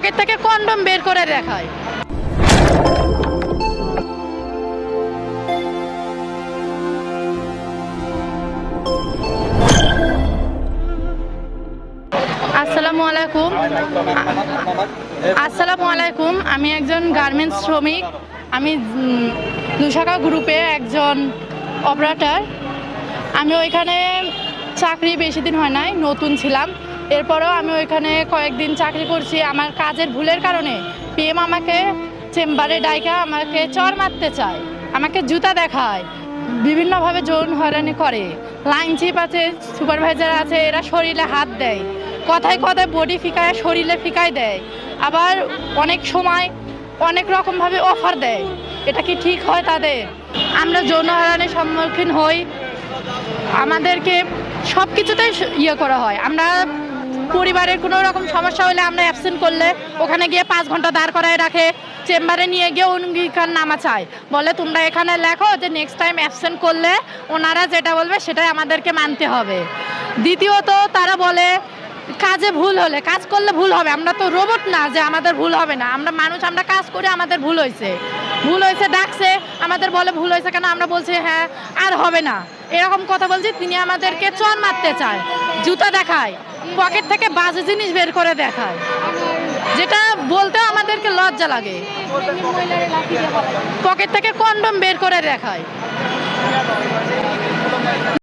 Pocket থেকে condom বের করে দেখায়। আসসালামু আলাইকুম। আমি একজন গার্মেন্টস শ্রমিক। আমি দুশাখা গ্রুপে একজন অপারেটর। আমি ওইখানে চাকরি বেশি দিন হয় নাই, নতুন ছিলাম। এরপরেও আমি ওইখানে কয়েকদিন চাকরি করছি। আমার কাজের ভুলের কারণে পিএম আমাকে চেম্বারে ডাইকা আমাকে চর মারতে চায়, আমাকে জুতা দেখায়, বিভিন্নভাবে যৌন হয়রানি করে। লাইন চিপ আছে, সুপারভাইজার আছে, এরা শরীরে হাত দেয়, কথায় কথায় বডি ফিকায়, শরীরে ফিকায় দেয়। আবার অনেক সময় অনেক রকমভাবে অফার দেয়। এটা কি ঠিক হয় তাদের? আমরা যৌন হয়রানির সম্মুখীন হই। আমাদেরকে সব কিছুতেই করা হয়। আমরা পরিবারের কোনো রকম সমস্যা হলে আমরা অ্যাবসেন্ট করলে ওখানে গিয়ে 5 ঘন্টা দাঁড় করায় রাখে। চেম্বারে নিয়ে গিয়ে অঙ্গীকার নামা চায়, বলে তোমরা এখানে লেখো যে নেক্সট টাইম অ্যাবসেন্ট করলে ওনারা যেটা বলবে সেটাই আমাদেরকে মানতে হবে। দ্বিতীয়ত তারা বলে কাজে ভুল হলে, কাজ করলে ভুল হবে, আমরা তো রোবট না যে আমাদের ভুল হবে না। আমরা মানুষ, আমরা কাজ করে, আমাদের ভুল হয়েছে ডাকছে, আমাদের বলে ভুল হয়েছে কেন, আমরা বলছি হ্যাঁ আর হবে না, এরকম কথা বলছি। তিনি আমাদেরকে চর মারতে চায়, জুতা দেখায়, পকেট থেকে বাজে জিনিস বের করে দেখায়, যেটা বলতেও আমাদেরকে লজ্জা লাগে। পকেট থেকে কন্ডম বের করে দেখায়।